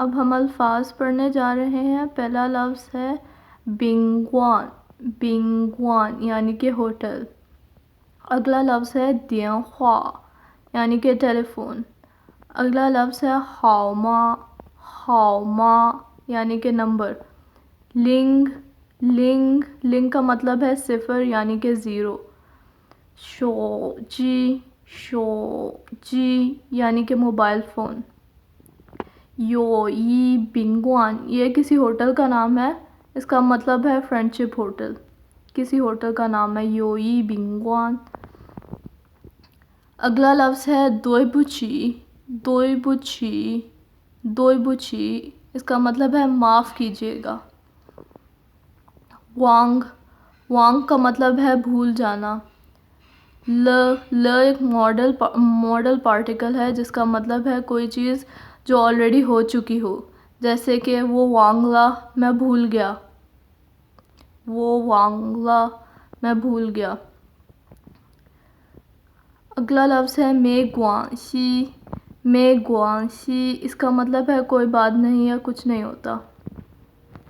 اب ہم الفاظ پڑھنے جا رہے ہیں. پہلا لفظ ہے بنگوان. بنگوان یعنی کہ ہوٹل. اگلا لفظ ہے دیانخوا یعنی کہ ٹیلی فون. اگلا لفظ ہے خاؤما. خاؤما یعنی کہ نمبر. لنگ. لنگ. لنگ کا مطلب ہے صفر یعنی کہ زیرو. شو جی. شو جی یعنی کہ موبائل فون. یو ای بنگوان یہ کسی ہوٹل کا نام ہے. اس کا مطلب ہے فرینڈ شپ ہوٹل. کسی ہوٹل کا نام ہے یو ای بنگوان. اگلا لفظ ہے دوئی بوچی. دوئی بوچی. دوئی بوچی اس کا مطلب ہے معاف کیجیے گا. وانگ. وانگ کا مطلب ہے بھول جانا. ل ایک ماڈل پارٹیکل ہے جس کا مطلب ہے کوئی چیز جو آلریڈی ہو چکی ہو. جیسے کہ وہ وانگلا میں بھول گیا. وہ وانگلا میں بھول گیا. اگلا لفظ ہے مے گوانشی. مے گوانشی اس کا مطلب ہے کوئی بات نہیں یا کچھ نہیں ہوتا.